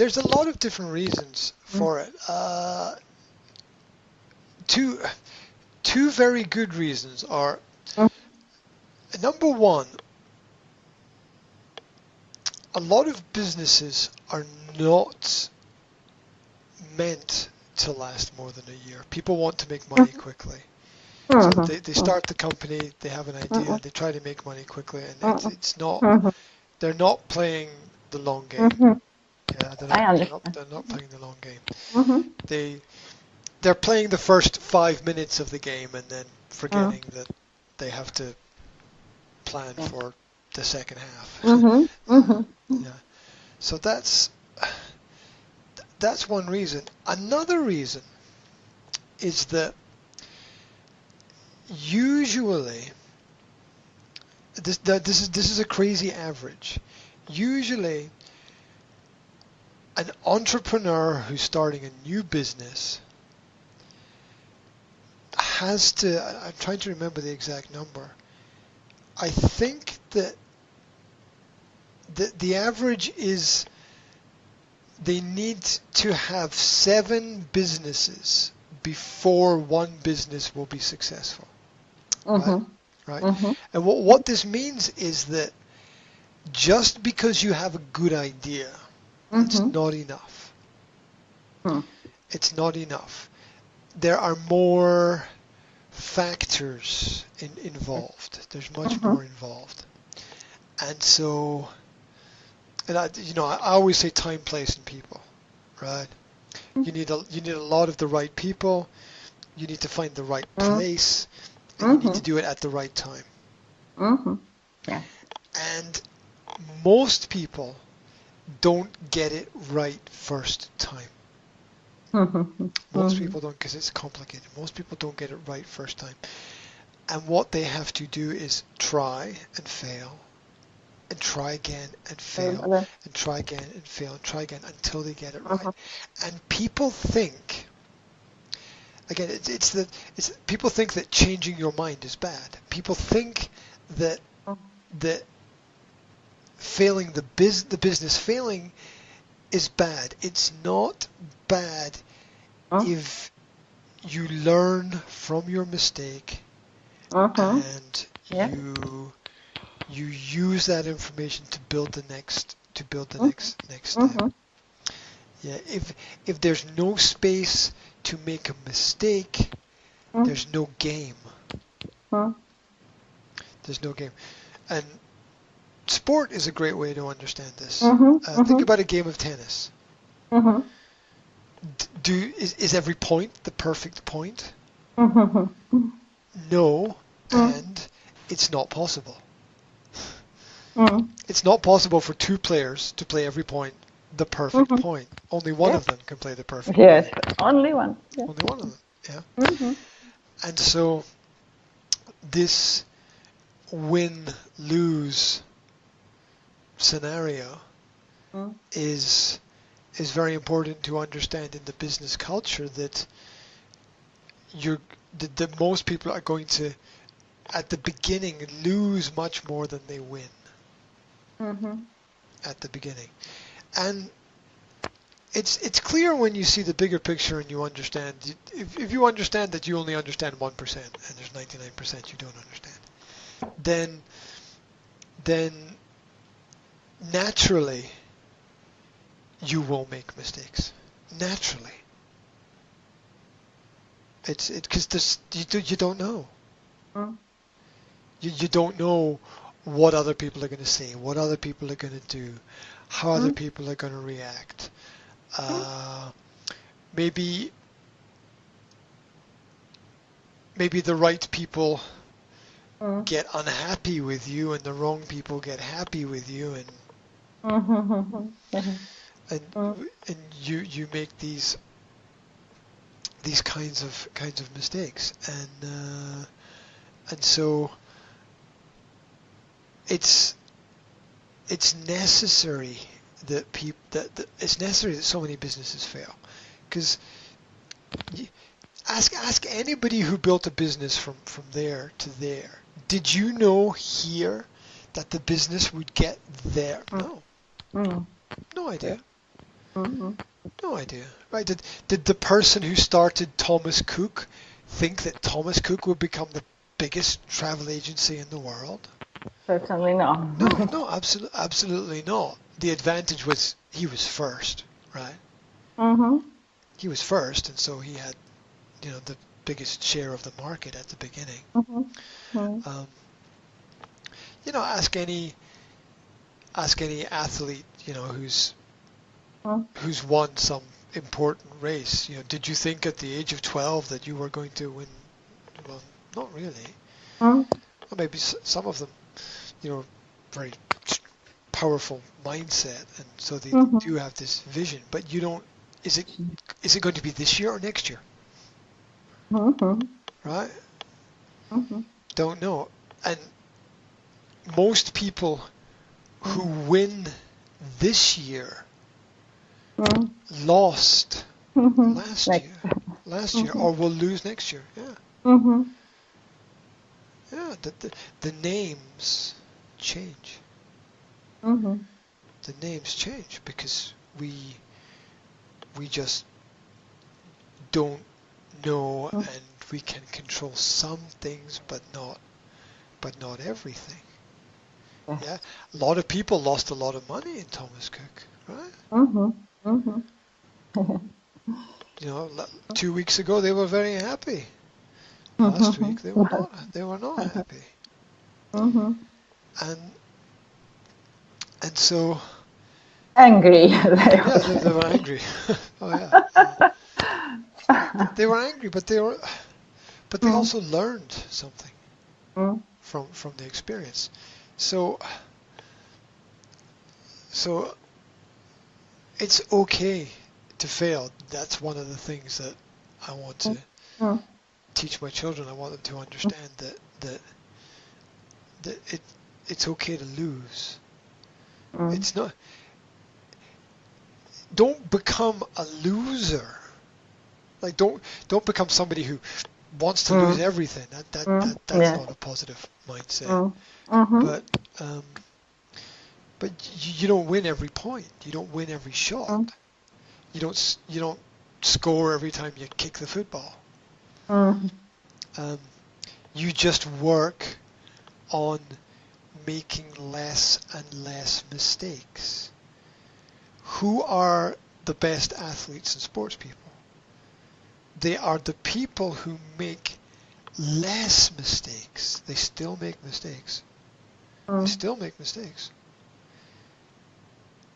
there's a lot of different reasons for it. Two very good reasons are, number one, a lot of businesses are not meant to last more than a year. People want to make money quickly. So they start the company, they have an idea, they try to make money quickly, and it's not, they're not playing the long game. Yeah, they're not playing the long game. They're playing the first 5 minutes of the game and then forgetting that they have to plan for the second half. Yeah. So that's one reason. Another reason is that usually, this is a crazy average. Usually, an entrepreneur who's starting a new business has to, I'm trying to remember the exact number. I think that the average is they need to have 7 businesses before one business will be successful. Right? And what this means is that just because you have a good idea, it's not enough. It's not enough. There are more factors involved. There's much more involved. And so, and I always say time, place, and people, right? You need a lot of the right people. You need to find the right place, and you need to do it at the right time. Yeah. And most people don't get it right first time. Most people don't, because it's complicated. Most people don't get it right first time. And what they have to do is try and fail, and try again and fail, and try again and fail, and try again until they get it right. And people think, again, people think that changing your mind is bad. People think that failing the business failing is bad. It's not bad if you learn from your mistake and you use that information to build the next step. Yeah, if there's no space to make a mistake, there's no game. There's no game. And sport is a great way to understand this. Think about a game of tennis. Is every point the perfect point? No, and it's not possible. It's not possible for 2 players to play every point the perfect point. Only one of them can play the perfect point. Yes, only one. Yeah. Only one of them, yeah. And so this win-lose scenario is very important to understand in the business culture, that that most people are going to, at the beginning, lose much more than they win at the beginning. And it's clear when you see the bigger picture and you understand. If you understand that you only understand 1% and there's 99% you don't understand, then naturally you will make mistakes. Naturally. It's because you don't know. You don't know what other people are going to say, what other people are going to do, how other people are going to react. Maybe the right people get unhappy with you, and the wrong people get happy with you, and you make these kinds of mistakes, and so it's necessary that it's necessary that so many businesses fail, because ask anybody who built a business from there to there. Did you know here that the business would get there? No. No idea. No idea, right? Did the person who started Thomas Cook think that Thomas Cook would become the biggest travel agency in the world? Certainly not. No, absolutely not. The advantage was he was first, right? He was first, and so he had, the biggest share of the market at the beginning. Ask any athlete, who's won some important race. Did you think at the age of 12 that you were going to win? Well, not really. Well, maybe some of them, very powerful mindset, and so they do have this vision. But you don't. Is it going to be this year or next year? Right? Don't know. And most people who win this year lost last year, or will lose next year. Yeah. Yeah. The names change. The names change because we just don't know, and we can control some things, but not everything. Yeah, a lot of people lost a lot of money in Thomas Cook, right? 2 weeks ago they were very happy. Last week they were not happy. And so angry. They were angry. Oh yeah. They were angry, but they also learned something from the experience. So it's okay to fail. That's one of the things that I want to teach my children. I want them to understand that it's okay to lose. It's not. Don't become a loser. Like don't become somebody who wants to lose everything. That's not a positive mindset. But you don't win every point. You don't win every shot. You don't score every time you kick the football. You just work on making less and less mistakes. Who are the best athletes and sports people? They are the people who make less mistakes. They still make mistakes. They still make mistakes.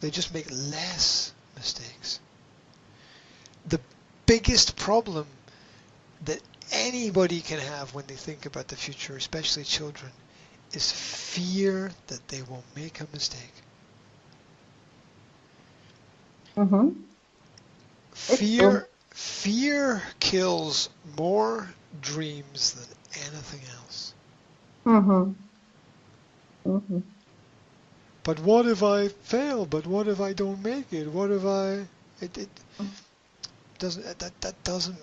They just make less mistakes. The biggest problem that anybody can have when they think about the future, especially children, is fear that they will make a mistake. Fear kills more dreams than anything else. But what if I fail? But what if I don't make it? What if it doesn't, that doesn't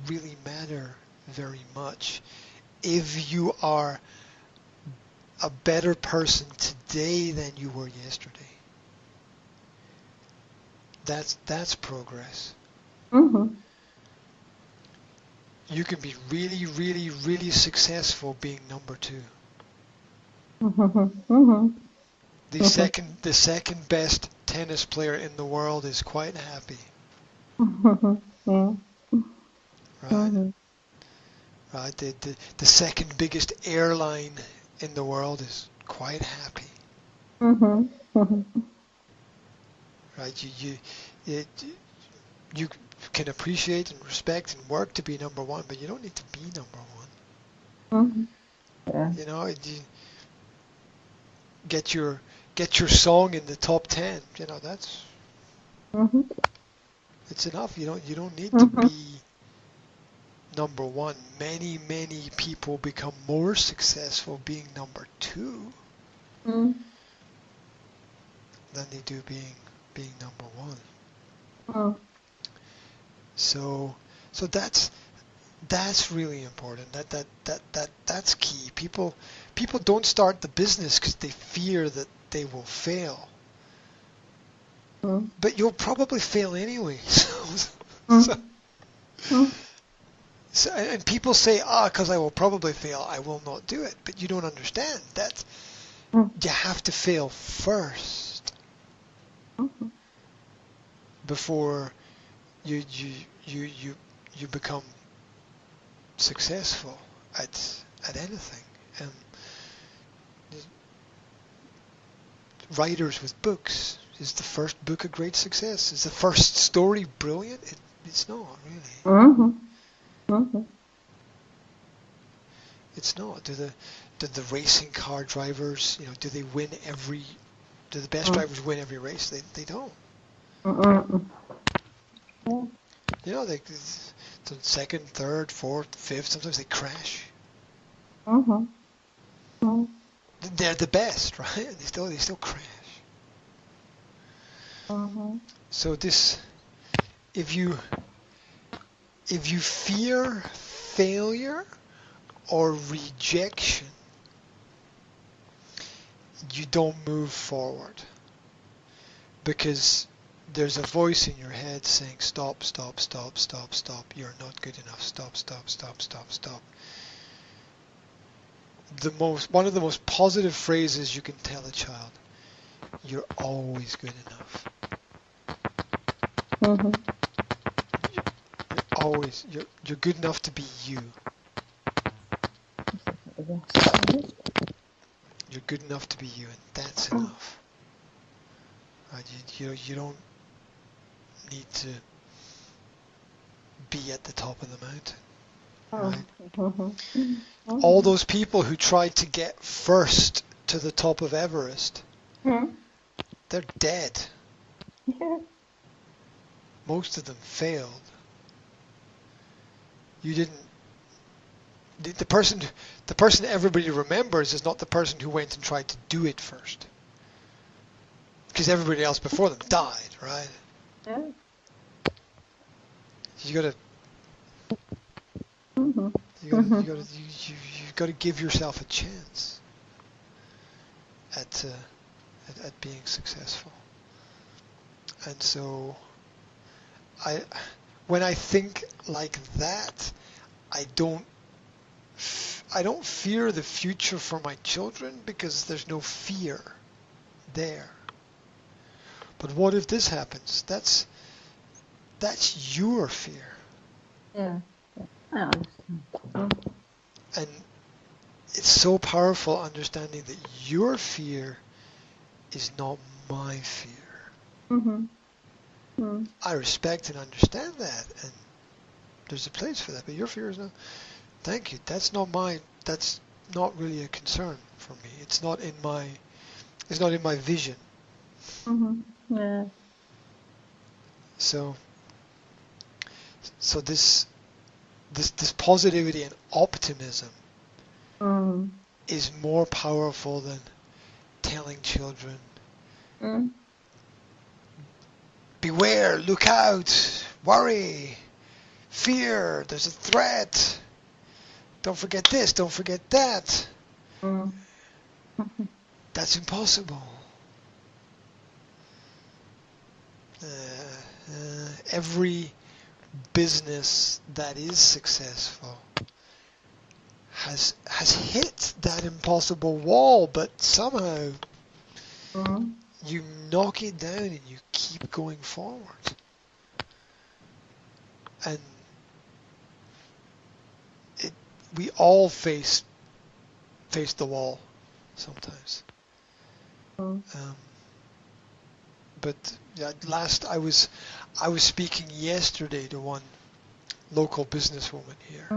really matter very much if you are a better person today than you were yesterday. That's progress. You can be really, really, really successful being number 2. The second best tennis player in the world is quite happy. Right? Right. The second biggest airline in the world is quite happy. Right. You can appreciate and respect and work to be number 1, but you don't need to be number 1. You get your song in the top 10. That's it's enough. You don't need to be number 1. Many people become more successful being number 2 than they do being number 1. So that's really important. That's key. People don't start the business because they fear that they will fail. but you'll probably fail anyway. And people say, because I will probably fail, I will not do it. But you don't understand that you have to fail first before you become successful at anything. And writers with books, is the first book a great success? Is the first story brilliant? It's not really. It's not. Do the racing car drivers, do they win do the best drivers win every race? They don't. They second, third, fourth, fifth, sometimes they crash. They're the best, right? And they still crash. So if you fear failure or rejection, you don't move forward, because there's a voice in your head saying, stop, stop, stop, stop, stop, you're not good enough, stop, stop, stop, stop, stop. One of the most positive phrases you can tell a child: you're always good enough. You're good enough to be you. You're good enough to be you, and that's enough. Right? You don't need to be at the top of the mountain. Right? All those people who tried to get first to the top of Everest, they're dead. Most of them failed. You didn't. The person everybody remembers is not the person who went and tried to do it first, because everybody else before them died, right? Yeah. You gotta give yourself a chance at being successful. And so, when I think like that, I don't fear the future for my children, because there's no fear there. But what if this happens? That's your fear. Yeah. I understand. And it's so powerful understanding that your fear is not my fear. I respect and understand that, and there's a place for that, but your fear is not. Thank you. That's not really a concern for me. It's not in my vision. Yeah. So this positivity and optimism is more powerful than telling children, beware, look out, worry, fear, there's a threat, don't forget this, don't forget that. That's impossible. Every business that is successful has hit that impossible wall, but somehow you knock it down and you keep going forward. And we all face the wall sometimes. But last I was speaking yesterday to one local businesswoman here,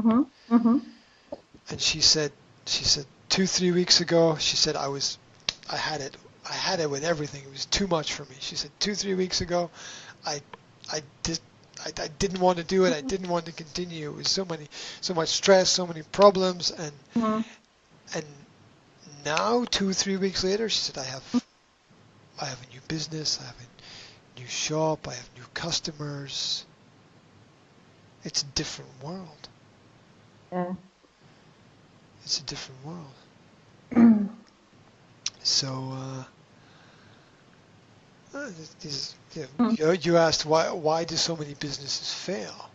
and she said 2-3 weeks ago, she said I had it with everything. It was too much for me. She said 2-3 weeks ago, I didn't want to do it. I didn't want to continue. It was so much stress, so many problems, and now 2-3 weeks later, she said I have a new business. I have a new shop. I have new customers. It's a different world. Yeah. It's a different world. So You asked why do so many businesses fail?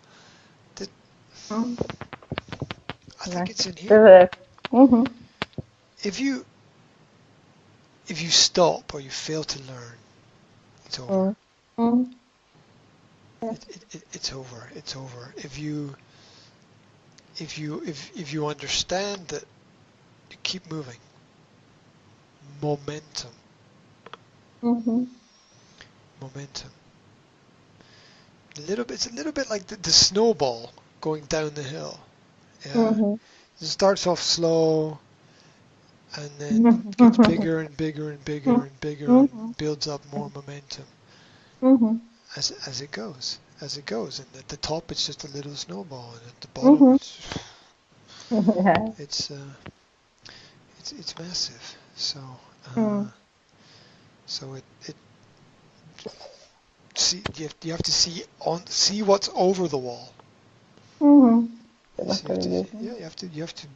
I think it's in here. If you stop or you fail to learn, it's over. It's over. It's over. If you understand that, you keep moving. Momentum. Momentum. It's a little bit like the snowball going down the hill. Yeah. It starts off slow, and then gets bigger and bigger and bigger and bigger, and builds up more momentum as it goes. And at the top, it's just a little snowball, and at the bottom, it's massive. So you have to see what's over the wall. You have to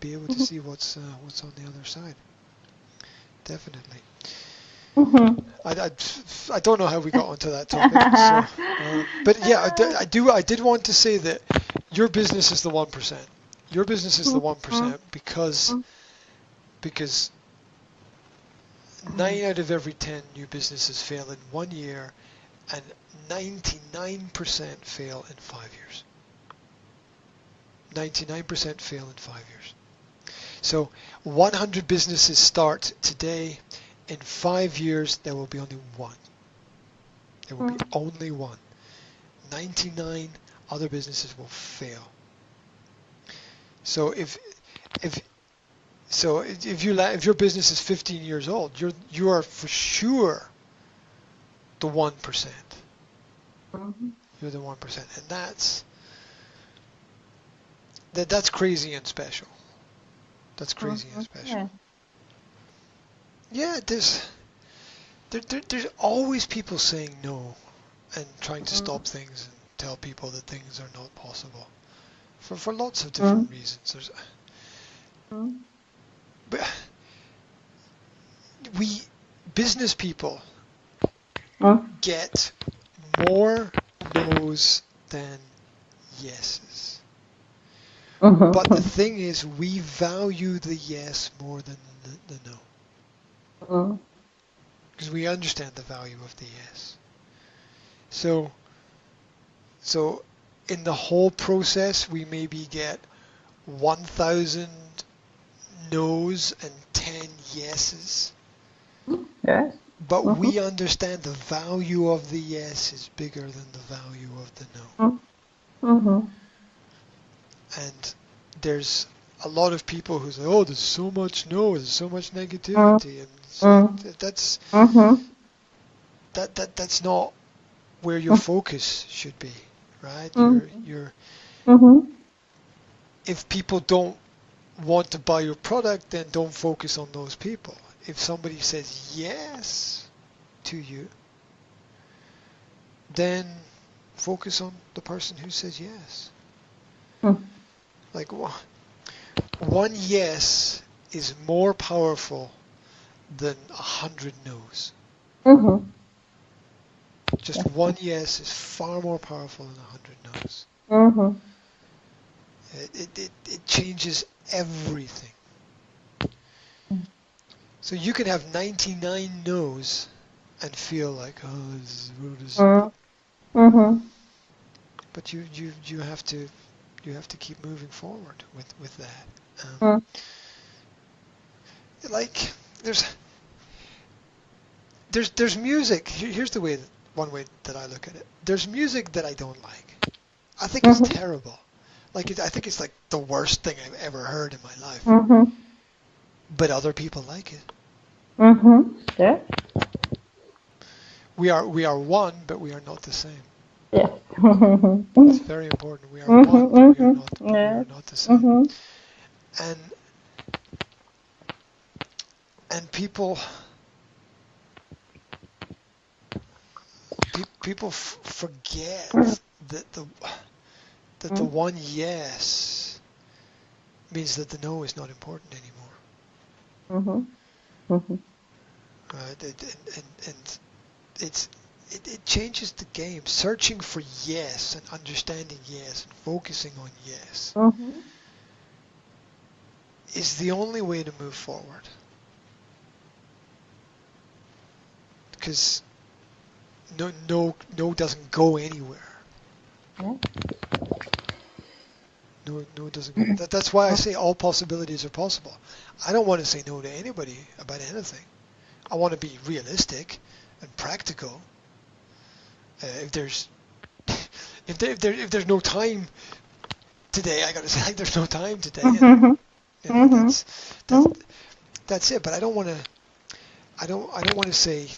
be able to see what's on the other side. Definitely. I don't know how we got onto that topic. But yeah, I did want to say that your business is the 1%. Your business is the 1% because 9 out of every 10 new businesses fail in 1 year, and 99% fail in 5 years. 99% fail in 5 years. So 100 businesses start today. In 5 years, there will be only one. There will be only one. 99 other businesses will fail. So if your business is 15 years old, you are for sure the 1%. You're the 1%, and that's crazy and special. That's crazy and special. Yeah, there's always people saying no and trying to stop things and tell people that things are not possible for lots of different reasons. But we business people get more no's than yeses. But the thing is, we value the yes more than the no. Because we understand the value of the yes. So in the whole process, we maybe get 1,000 no's and 10 yeses. Yes. But we understand the value of the yes is bigger than the value of the no. And there's a lot of people who say, "Oh, there's so much no, there's so much negativity," and so that's not where your focus should be, right? If people don't want to buy your product, then don't focus on those people. If somebody says yes to you, then focus on the person who says yes. Like one yes is more powerful than 100 no's. Just one yes is far more powerful than 100 no's. It changes everything. So you can have 99 no's and feel like, oh, this road is. But you have to keep moving forward with that. Like there's music. Here's one way that I look at it. There's music that I don't like. I think it's terrible. I think it's like the worst thing I've ever heard in my life. But other people like it. Yeah. We are one, but we are not the same. Yes. It's very important. We are one, but we are not the same. And people forget that the one yes means that the no is not important anymore. Right? And it's it changes the game. Searching for yes and understanding yes and focusing on yes is the only way to move forward. Because no doesn't go anywhere. Yeah. No, it doesn't go. That's why I say all possibilities are possible. I don't want to say no to anybody about anything. I want to be realistic and practical. If there's no time today, I got to say there's no time today. And, that's it. But I don't want to say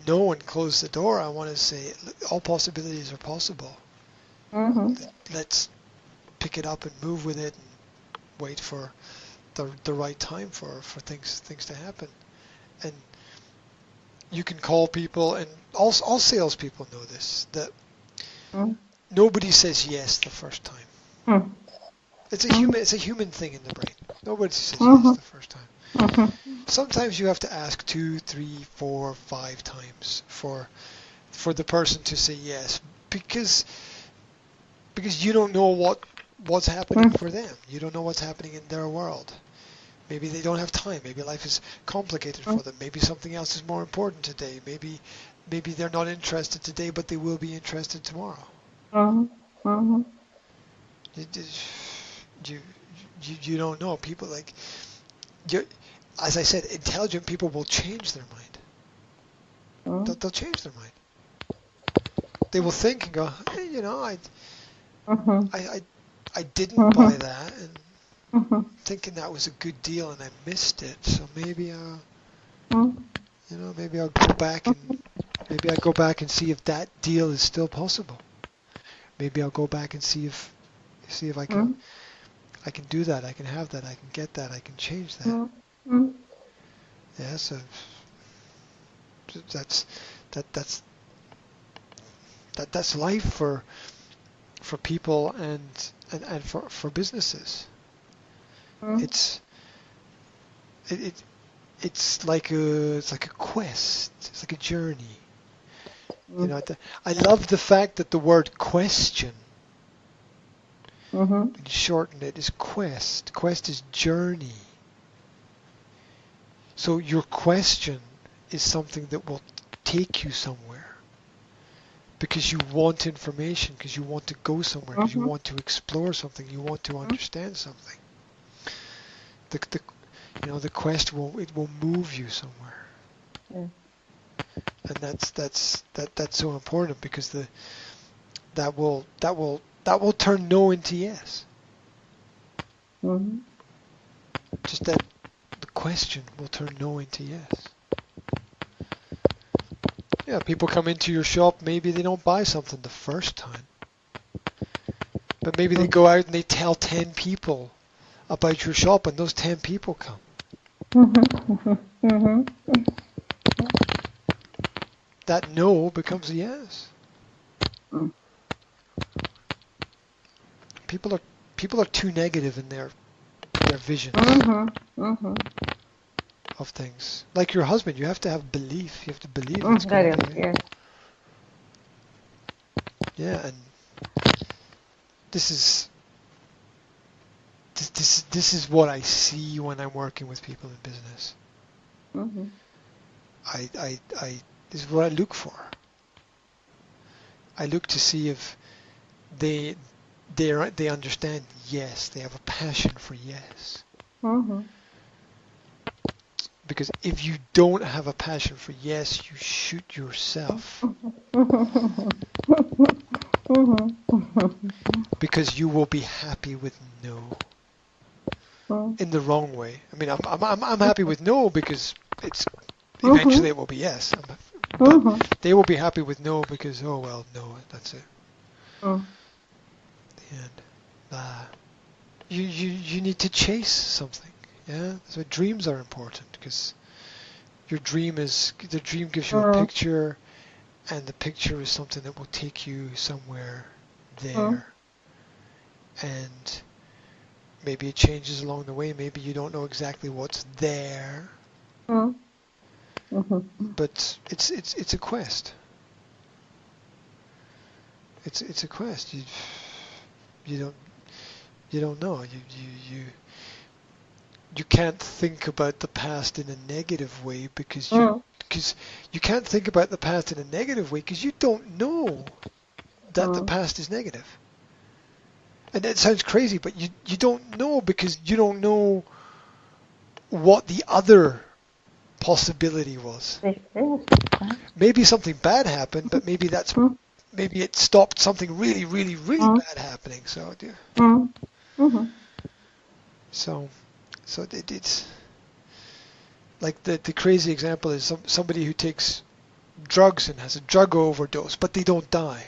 no and close the door. I want to say all possibilities are possible. Let's pick it up and move with it and wait for the right time for things to happen. And you can call people, and all salespeople know this, that nobody says yes the first time. It's a human thing in the brain. Nobody says yes the first time. Sometimes you have to ask 2, 3, 4, 5 times for the person to say yes, because you don't know what's happening for them. You don't know what's happening in their world. Maybe they don't have time. Maybe life is complicated for them. Maybe something else is more important today. Maybe they're not interested today, but they will be interested tomorrow. You don't know. People as I said, intelligent people will change their mind. They'll change their mind. They will think and go, hey, I didn't buy that, and thinking that was a good deal, and I missed it. So maybe maybe I'll go back and see if that deal is still possible. Maybe I'll go back and see if I can do that. I can have that. I can get that. I can change that. Yeah. So that's life for people and for businesses. It's like a quest. It's like a journey. I love the fact that the word question, you shorten it, is quest. Quest is journey. So your question is something that will take you somewhere, because you want information, because you want to go somewhere, because you want to explore something, you want to understand something. The quest will move you somewhere. Yeah. And that's so important, because that will turn no into yes. Just that the question will turn no into yes. Yeah, people come into your shop, maybe they don't buy something the first time, but maybe they go out and they tell 10 people about your shop, and those 10 people come. That no becomes a yes. People are too negative in their visions of things. Like your husband, you have to have belief. You have to believe it's going to be. Yeah, and this is what I see when I'm working with people in business. This is what I look for. I look to see if they understand yes, they have a passion for yes. Because if you don't have a passion for yes, you shoot yourself. Because you will be happy with no. In the wrong way. I mean, I'm happy with no, because it's eventually it will be yes. But they will be happy with no because, oh well, no, that's it. The end. You need to chase something. Yeah, so dreams are important, because the dream gives you a picture, and the picture is something that will take you somewhere there. And maybe it changes along the way. Maybe you don't know exactly what's there. But it's a quest. It's a quest. You don't know. You can't think about the past in a negative way because you can't think about the past in a negative way because you don't know that the past is negative. And it sounds crazy, but you don't know because you don't know what the other possibility was. Maybe something bad happened, but maybe it stopped something really, really, really bad happening. So, so it's like the crazy example is somebody who takes drugs and has a drug overdose, but they don't die.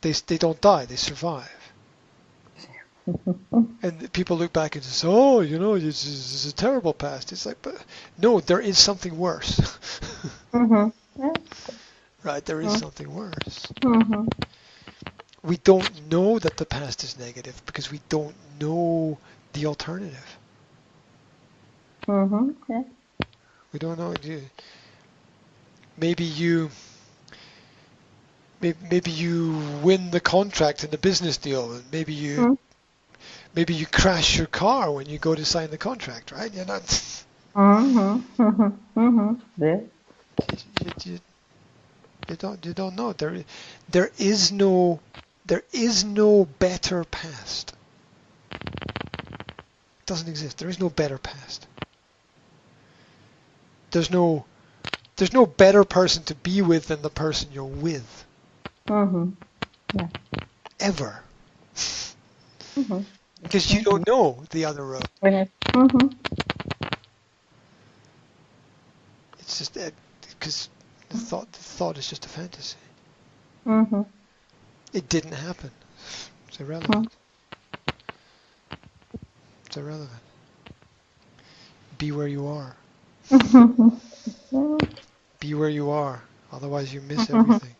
They don't die. They survive. And people look back and say, "Oh, this is a terrible past." It's like, but no, there is something worse. Right? There is something worse. We don't know that the past is negative because we don't know the alternative. Yeah. We don't know. Maybe you win the contract in the business deal, and maybe you crash your car when you go to sign the contract, right? You're not. Yeah. You don't know. There is no better past. It doesn't exist. There is no better past. There's no better person to be with than the person you're with. Yeah. Ever. Because you don't know the other road. It's just because the thought is just a fantasy. It didn't happen. It's irrelevant. It's irrelevant. Be where you are. Be where you are. Otherwise you miss everything.